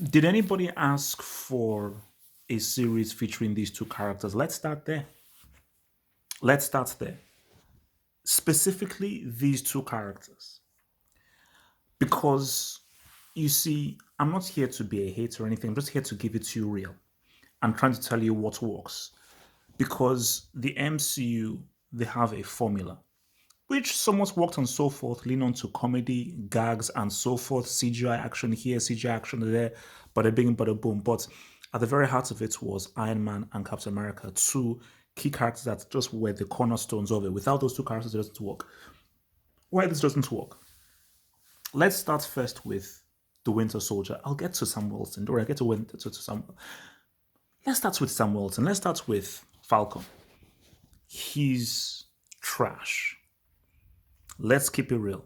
Did anybody ask for a series featuring these two characters? Let's start there. Let's start there. Specifically, these two characters. Because you see, I'm not here to be a hater or anything. I'm just here to give it to you real. I'm trying to tell you what works. Because the MCU, they have a formula, which somewhat worked and so forth, lean on to comedy, gags, and so forth, CGI action here, CGI action there, bada bing, bada boom. But at the very heart of it was Iron Man and Captain America, two key characters that just were the cornerstones of it. Without those two characters, it doesn't work. Why this doesn't work? Let's start first with the Winter Soldier. I'll get to Sam Wilson. Don't worry, I'll get to Sam. Let's start with Sam Wilson. Let's start with Falcon. He's trash. Let's keep it real.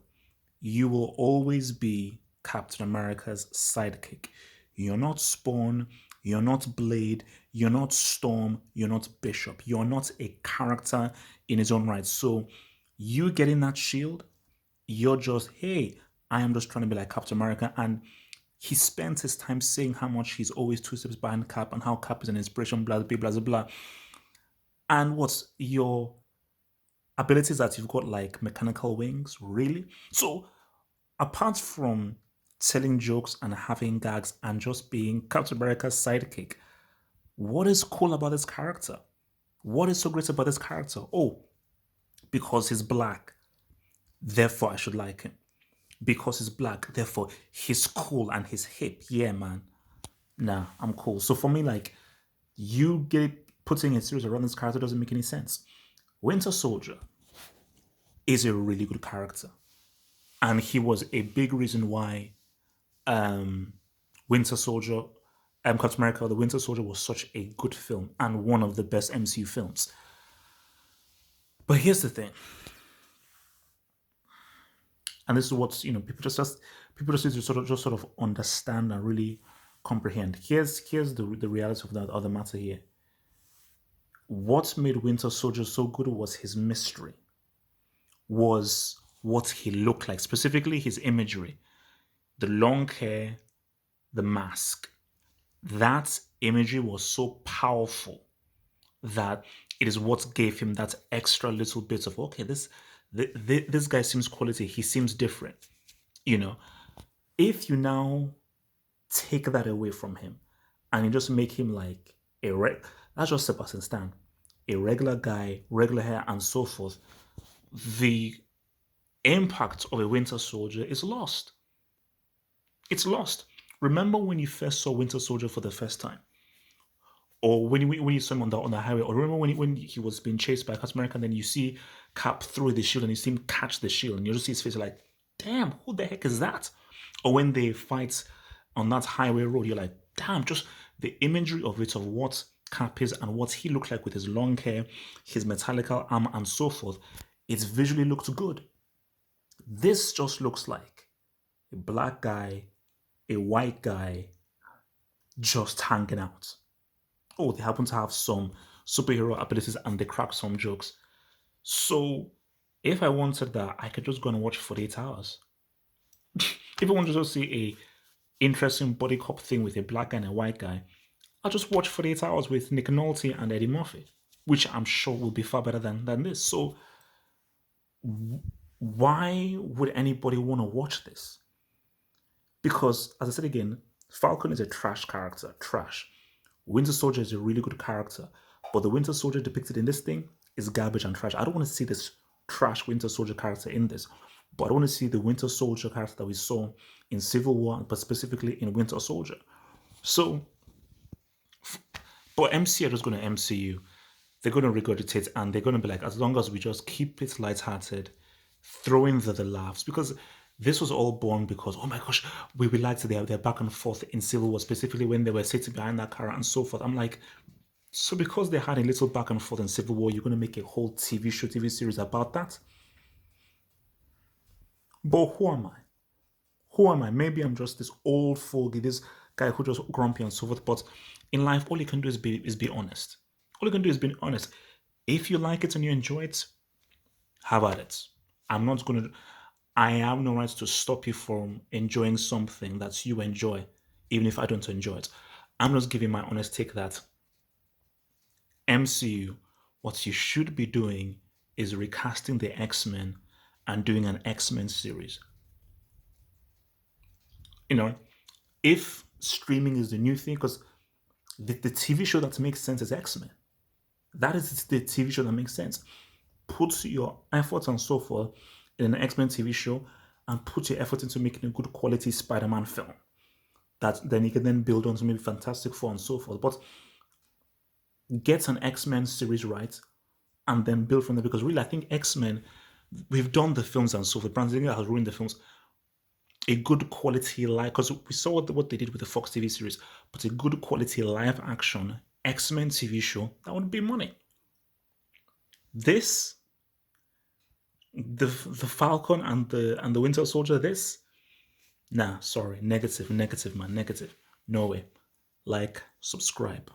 You will always be Captain America's sidekick. You're not Spawn, you're not Blade, you're not Storm, you're not Bishop. You're not a character in his own right. So, you getting that shield, you're just, hey, I am just trying to be like Captain America. And he spent his time saying how much he's always two steps behind Cap and how Cap is an inspiration, blah, blah, blah, blah, blah. And what's your abilities that you've got like mechanical wings, really? So apart from telling jokes and having gags and just being Captain America's sidekick, what is cool about this character? What is so great about this character? Oh, because he's black, therefore I should like him. Because he's black, therefore he's cool and he's hip. Yeah, man. Nah, I'm cool. So for me, like, you get putting a series around this character doesn't make any sense. Winter Soldier is a really good character. And he was a big reason why Winter Soldier, Captain America, The Winter Soldier was such a good film and one of the best MCU films. But here's the thing, and this is what people just need to sort of understand and really comprehend. Here's the reality of that other matter here. What made Winter Soldier so good was his mystery, was what he looked like, specifically his imagery, the long hair, the mask. That imagery was so powerful that it is what gave him that extra little bit of, okay, this guy seems quality. He seems different. You know, if you now take that away from him and you just make him like that's just Sebastian Stan, a regular guy, regular hair, and so forth, the impact of a Winter Soldier is lost. It's lost. Remember when you first saw Winter Soldier for the first time? Or when you saw him on the highway, or remember when he was being chased by Captain America, and then you see Cap throw the shield, and you see him catch the shield, and you just see his face, you're like, damn, who the heck is that? Or when they fight on that highway road, you're like, damn, just the imagery of it, of what Cap is and what he looked like with his long hair, his metallical armor, and so forth, it visually looked good. This just looks like a black guy, a white guy, just hanging out. Oh, they happen to have some superhero abilities and they crack some jokes. So if I wanted that, I could just go and watch 48 hours. If I wanted to just see a interesting body cop thing with a black guy and a white guy, I'll just watch 48 hours with Nick Nolte and Eddie Murphy, which I'm sure will be far better than this. So why would anybody want to watch this? Because, as I said again, Falcon is a trash character. Trash. Winter Soldier is a really good character, but the Winter Soldier depicted in this thing is garbage and trash. I don't want to see this trash Winter Soldier character in this, but I want to see the Winter Soldier character that we saw in Civil War, but specifically in Winter Soldier. So, but MC are just going to MCU. They're going to regurgitate and they're going to be like, as long as we just keep it lighthearted, throw in the laughs, because this was all born because, oh my gosh, we liked their back and forth in Civil War, specifically when they were sitting behind that car and so forth. I'm like, so because they had a little back and forth in Civil War, you're going to make a whole TV show, TV series about that? But who am I? Who am I? Maybe I'm just this old fogey, this guy who just grumpy and so forth. But in life, all you can do is be honest. All you can do is be honest. If you like it and you enjoy it, have at it. I'm not going to. I have no right to stop you from enjoying something that you enjoy. even if I don't enjoy it. I'm just giving my honest take that MCU, what you should be doing is recasting the X-Men and doing an X-Men series. You know, if streaming is the new thing, because the TV show that makes sense is X-Men. That is the TV show that makes sense. Put your efforts and so forth in an X-Men TV show and put your effort into making a good quality Spider-Man film. That then you can then build on to maybe Fantastic Four and so forth. But get an X-Men series right and then build from there, because really I think X-Men, we've done the films and so forth. Brandon Singer has ruined the films. A good quality live, because we saw what they did with the Fox TV series, but a good quality live action X-Men TV show, that would be money. This, the Falcon and the Winter Soldier, this, nah, sorry, negative, negative, man, negative. No way. Like, subscribe.